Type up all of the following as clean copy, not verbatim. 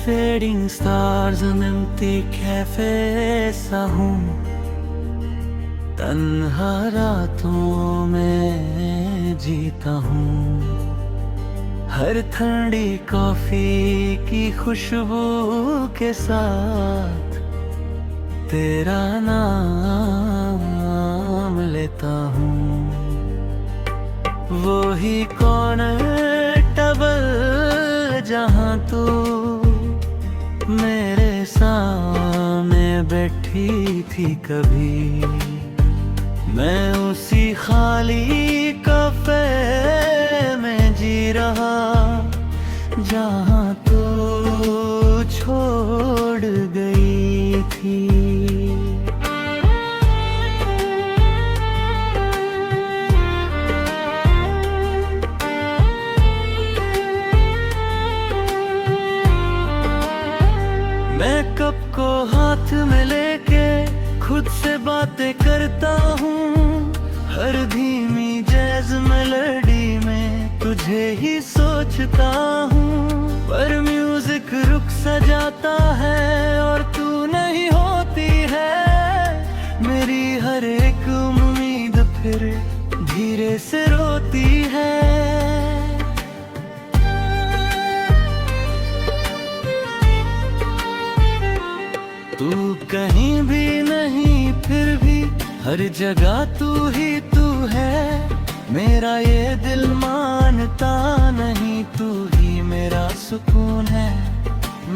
Fading stars on empty cafe सा हूँ, तन्हा रातों में जीता हूँ। हर ठंडी कॉफी की खुशबू के साथ तेरा नाम लेता हूँ। वो ही कौन टबल जहाँ तू मेरे सामने बैठी थी कभी, मैं उसी खाली कैफे में जी रहा जहाँ तू छोड़ गई थी। मैं कप को हाथ में लेके खुद से बातें करता हूँ। हर धीमी जैज़ मेलोडी में तुझे ही सोचता हूँ। पर म्यूजिक रुक सा जाता है और तू नहीं होती है। मेरी हर एक उम्मीद फिर धीरे से रोती है। तू कहीं भी नहीं फिर भी हर जगह तू ही तू है। मेरा ये दिल मानता नहीं, तू ही मेरा सुकून है।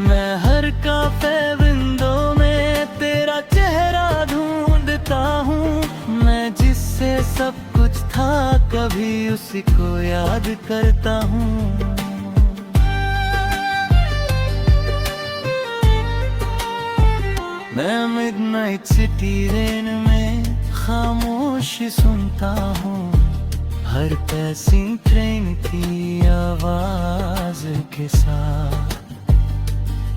मैं हर कैफे विंडो में तेरा चेहरा ढूंढता हूँ। मैं जिससे सब कुछ था कभी उसी को याद करता हूँ। मैं मिडनाइट सिटी रेन में खामोशी सुनता हूँ। हर पैसिंग ट्रेन की आवाज के साथ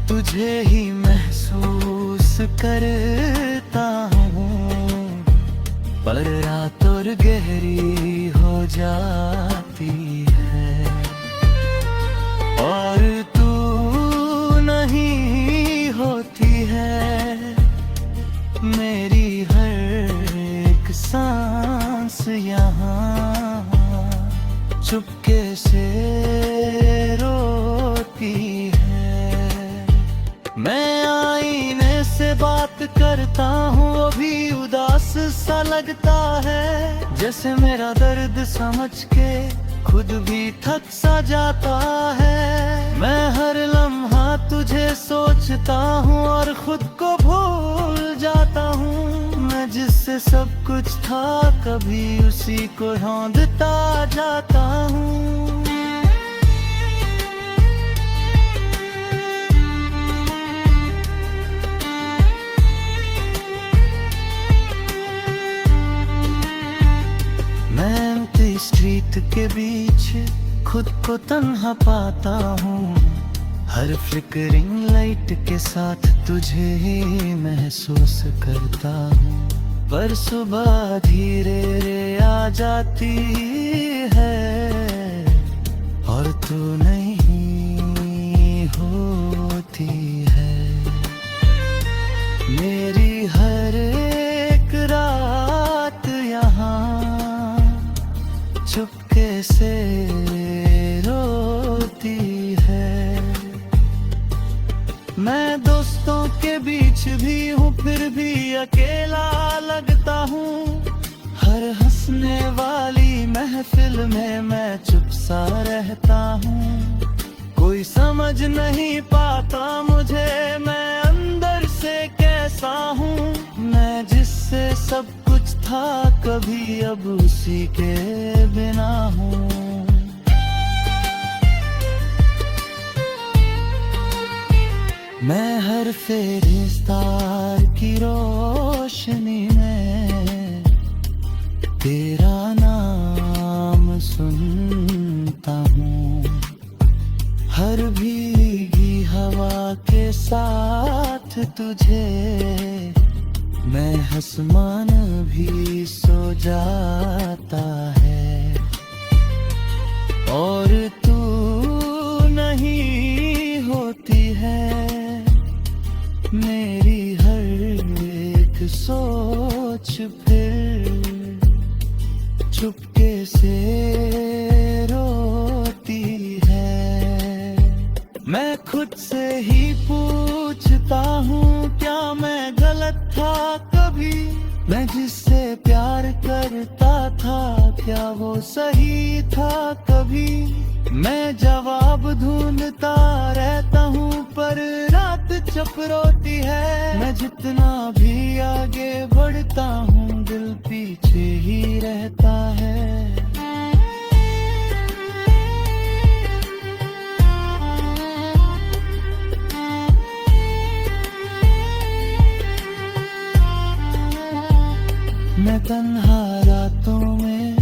तुझे ही महसूस करता हूँ। पर रात और गहरी हो जाती है और तू नहीं होती है। मेरी हर एक सांस यहाँ चुपके से रोती है। मैं आईने से बात करता हूँ, वो भी उदास सा लगता है। जैसे मेरा दर्द समझ के खुद भी थक सा जाता है। मैं हर लम्हा तुझे सोचता हूँ और खुद को भूल जाता हूँ। मैं जिससे सब कुछ था कभी उसी को ढूंढता जाता हूँ। स्ट्रीट के बीच खुद को तन्हा पाता हूँ। हर फ्लिकरिंग लाइट के साथ तुझे ही महसूस करता हूँ। पर सुबह धीरे रे आ जाती है और तू नहीं होती है। मेरी हर एक रात यहाँ चुपके से रोती है। मैं दोस्तों के बीच भी हूँ फिर भी अकेला लगता हूँ। हर हंसने वाली महफिल में मैं चुप सा रहता हूँ। कोई समझ नहीं पाता मुझे मैं अंदर से कैसा हूँ। मैं जिससे सब कुछ था कभी अब उसी के बिना हूँ। मैं हर फेरिस्तार की रोशनी में तेरा नाम सुनता हूँ। हर भीगी हवा के साथ तुझे मैं आसमान भी सो जाता है और तू नहीं होती है। फिर चुपके से रोती है। मैं खुद से ही पूछता हूँ क्या मैं गलत था कभी, मैं जिससे प्यार करता था क्या वो सही था कभी। मैं जवाब ढूंढता रहता हूँ पर रात चुप रोती है। मैं जितना भी आगे बढ़ता हूँ दिल पीछे ही रहता है। मैं तन्हा रातों में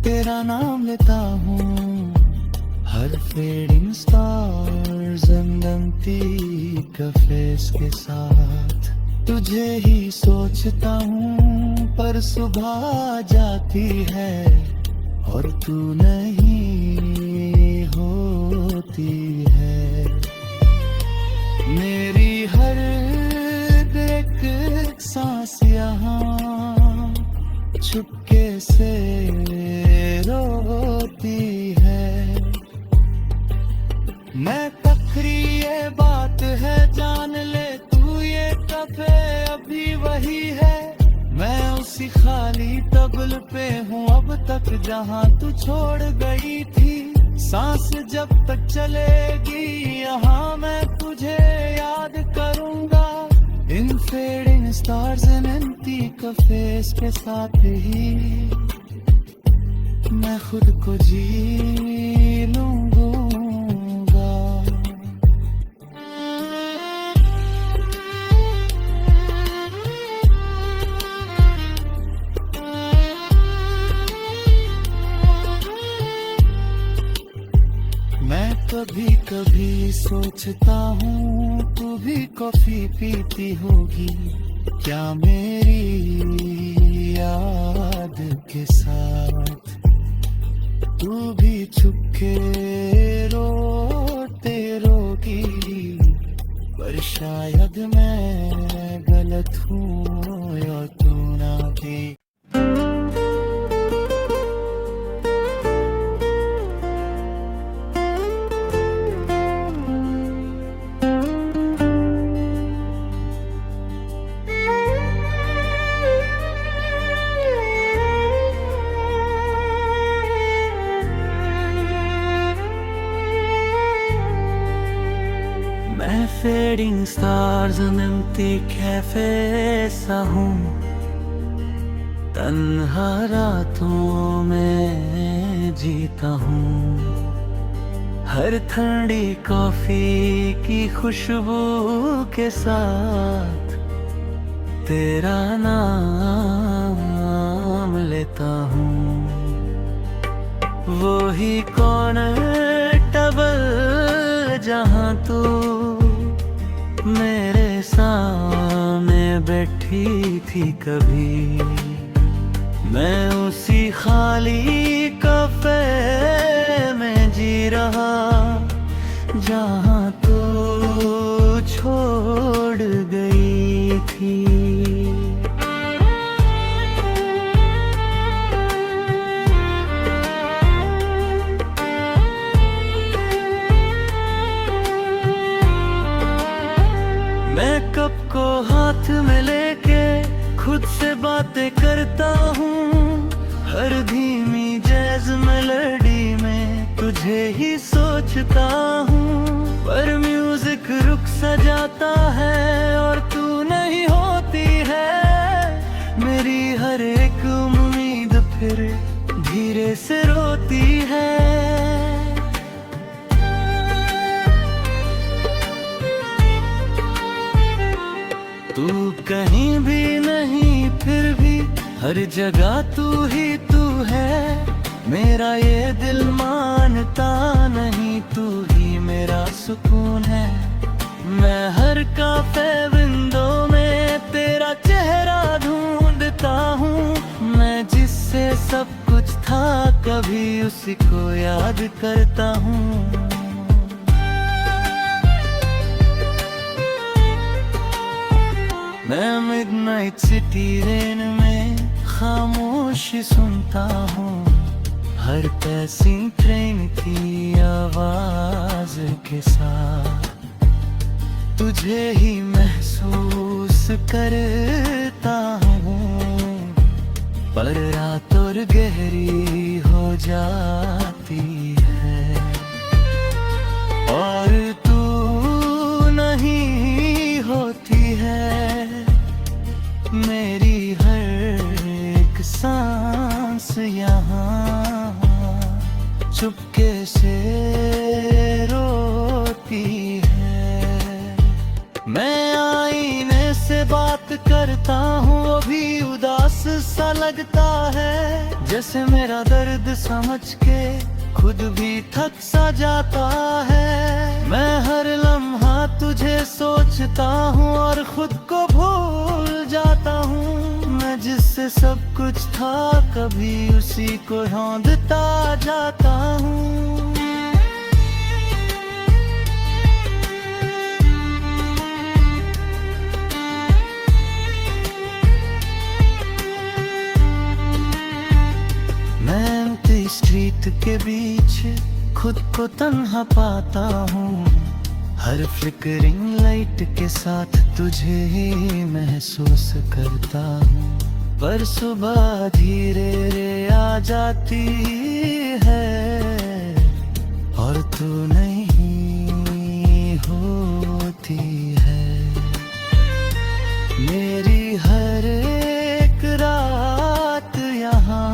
तेरा नाम लेता हूँ, हर fading stars and empty cafes के साथ तुझे ही सोचता हूँ। पर सुबह आ जाती है और तू नहीं होती है। मेरी हर एक सांस यहाँ चुपके से रोती है। मैं तखरी ये बात है जान ले तू, ये कफे अभी वही है। मैं उसी खाली तबल पे हूँ अब तक जहाँ तू छोड़ गई थी। सांस जब तक चलेगी यहाँ मैं तुझे याद करूँगा। इन fading stars and empty cafes के साथ ही मैं खुद को जी लूँगा। मैं कभी कभी सोचता हूँ तू भी कॉफी पीती होगी क्या मेरी याद के साथ। तू भी छुपके रोते रोगी पर शायद मैं गलत हूँ और तू ना भी। मैं fading stars and empty cafe सा हूँ, तन्हा रातों में जीता हूँ। हर ठंडी कॉफी की खुशबू के साथ तेरा नाम लेता हूँ। वो ही कौन टबल जहाँ तू मेरे सामने बैठी थी कभी। मैं उसी खाली कैफे में जी रहा जहाँ तू छोड़ गई थी। मैं कप को हाथ में लेके खुद से बातें करता हूँ। हर धीमी जैज मेलोडी में तुझे ही सोचता हूँ। पर म्यूजिक रुक सा जाता है और तू नहीं होती है। मेरी हर एक उम्मीद फिर धीरे से रोती है। तू कहीं भी नहीं फिर भी हर जगह तू ही तू है। मेरा ये दिल मानता नहीं तू ही मेरा सुकून है। मैं हर कैफे विंडो में तेरा चेहरा ढूंढता हूँ। मैं जिससे सब कुछ था कभी उसी को याद करता हूँ। मैं मिडनाइट सिटी रेन में खामोशी सुनता हूँ हर पैसी ट्रेन की आवाज के साथ, तुझे ही महसूस करता हूँ। पर रात और गहरी हो जाती है और तू नहीं होती है मेरी हर एक सांस यहाँ, चुपके से रोती है। मैं आईने से बात करता हूँ वो भी उदास सा लगता है, जैसे मेरा दर्द समझ के खुद भी थक सा जाता है। मैं हर लम्हा तुझे सोचता हूँ और खुद को भूल जाता हूँ। मैं जिससे सब कुछ था कभी उसी को ढूंढता जाता हूँ। स्ट्रीट के बीच खुद को तन्हा पाता हूँ, हर फ्लिकरिंग लाइट के साथ तुझे ही महसूस करता हूँ। पर सुबह धीरे रे आ जाती है और तू नहीं होती है मेरी हर एक रात यहाँ,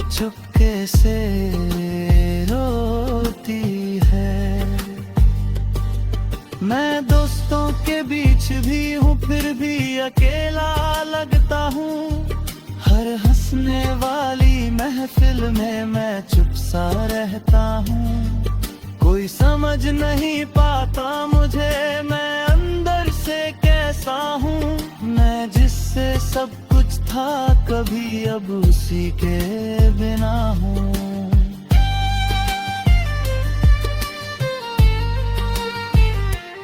चुपके से रोती है। मैं दोस्तों के बीच भी हूँ फिर भी अकेला लगता हूँ, हर हंसने वाली महफिल में मैं चुप सा रहता हूँ। कोई समझ नहीं पाता मुझे मैं अंदर से कैसा हूँ, मैं जिससे सब कुछ था कभी अब उसी के बिना हूँ।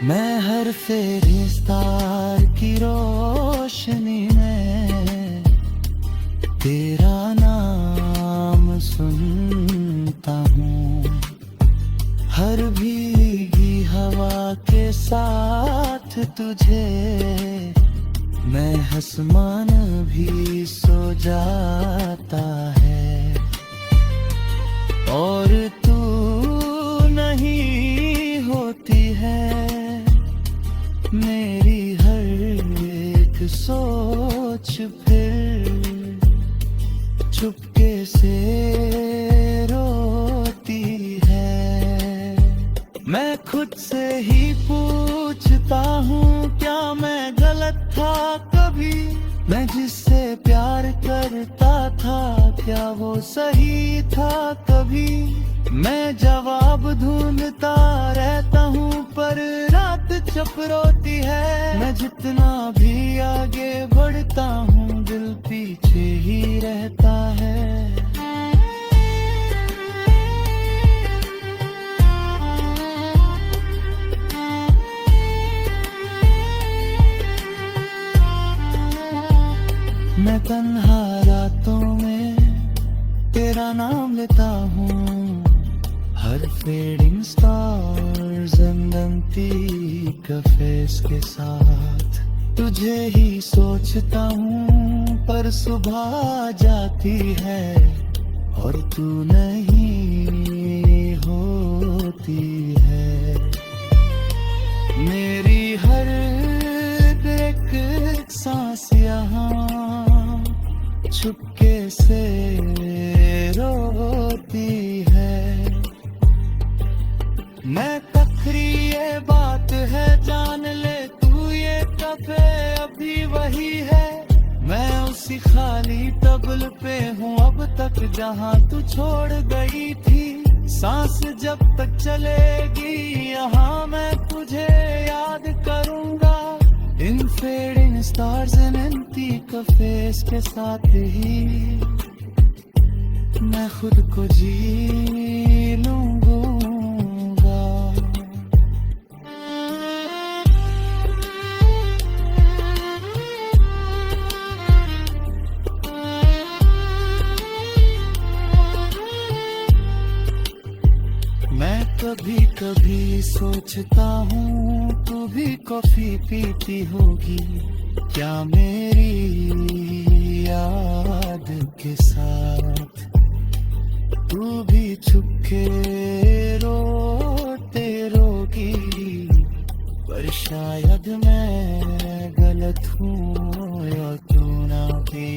मैं हर फेरिस्तार की रोशनी में तेरा नाम सुनता हूँ, हर भीगी हवा के साथ तुझे मैं आसमान भी सो जाता है और तू नहीं होती है मेरी हर एक सोच, फिर चुपके से रोती है। मैं खुद से ही पूछता हूँ क्या मैं गलत था कभी, मैं जिससे प्यार करता था क्या वो सही था कभी। मैं जवाब ढूंढता रहता हूँ पर रात चुप रोती है। मैं जितना भी आगे बढ़ता हूँ दिल पीछे ही रहता है। मैं तन्हा रातों में तेरा नाम लेता हूँ, हर fading stars and empty cafes के साथ तुझे ही सोचता हूँ। पर सुबह आ जाती है और तू नहीं होती है मेरी हर एक सांस यहाँ, चुपके से रोती है। मैं तखरी ये बात है जान ले तू, ये कफे अभी वही है। मैं उसी खाली तबल पे हूँ अब तक जहाँ तू छोड़ गई थी। सांस जब तक चलेगी यहाँ मैं तुझे याद करूँगा, इन fading stars and empty cafes के साथ ही मैं खुद को जी लूँगा। कभी कभी सोचता हूँ तू भी कॉफी पीती होगी क्या मेरी याद के साथ। तू भी छुपके रोते रोगी पर शायद मैं गलत हूँ या तू ना भी।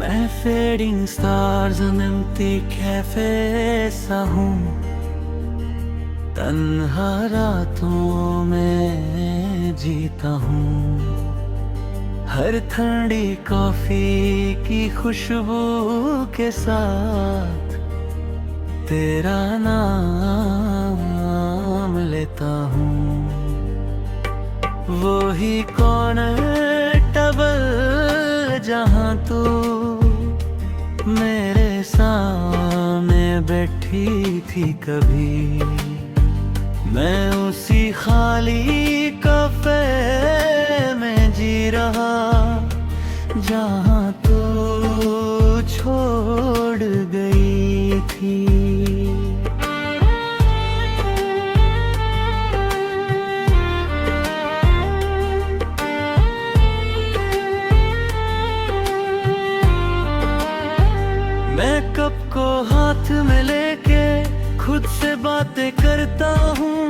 मैं fading stars and empty cafe सा हूँ, तन्हा रातों में जीता हूँ। हर ठंडी कॉफी की खुशबू के साथ तेरा नाम लेता हूँ। वो ही कॉर्नर टेबल जहाँ तू मेरे सामने बैठी थी कभी, मैं उसी खाली कैफे में जी रहा जहाँ तू छोड़ गई थी। मैं कप को हाथ में लेके खुद से बातें करता हूँ,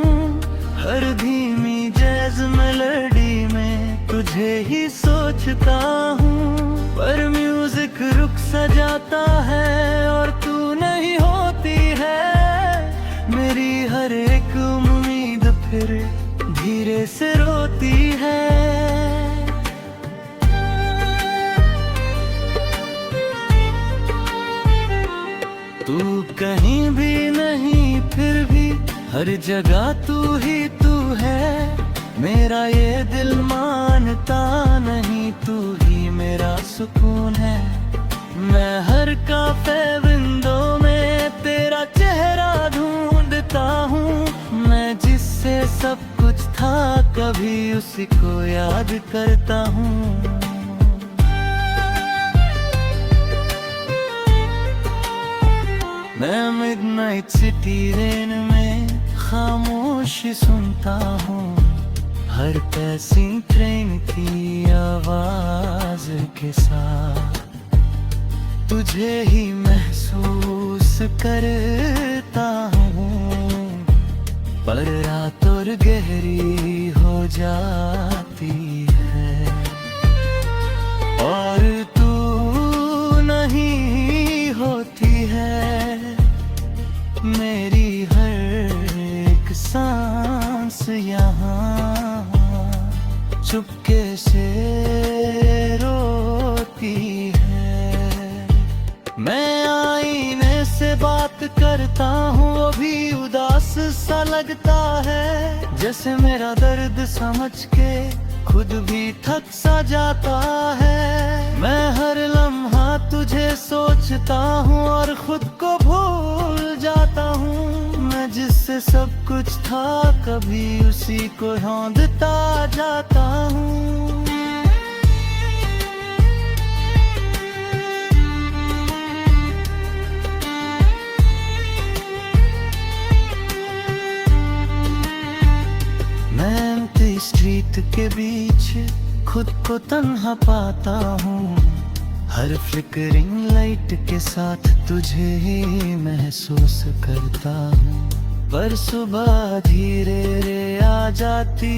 हर धीमी जैज़ मेलोडी में तुझे ही सोचता हूँ। पर म्यूजिक रुक सा जाता है और तू नहीं होती है, मेरी हर एक उम्मीद फिर धीरे से रोती है। तू कहीं भी नहीं फिर भी हर जगह तू ही तू है, मेरा ये दिल मानता नहीं तू ही मेरा सुकून है। मैं हर कैफे विंडो में तेरा चेहरा ढूंढता हूँ, मैं जिससे सब कुछ था कभी उसी को याद करता हूँ। मैं मिडनाइट सिटी रेन में खामोशी सुनता हूँ, हर पैसिंग ट्रेन की आवाज के साथ तुझे ही महसूस करता हूँ। पर रात और गहरी हो जाती है और तू नहीं होती है, मेरी हर एक सांस यहाँ चुपके से रोती है। मैं आईने से बात करता हूँ वो भी उदास सा लगता है, जैसे मेरा दर्द समझ के खुद भी थक सा जाता है। मैं हर लम्हा तुझे सोचता हूँ और खुद को भूल जाता हूँ, मैं जिससे सब कुछ था कभी उसी को ढूंढता जाता हूँ। स्ट्रीट के बीच खुद को तन्हा पाता हूँ, हर फ्लिकरिंग लाइट के साथ तुझे ही महसूस करता हूँ। पर सुबह धीरे रे आ जाती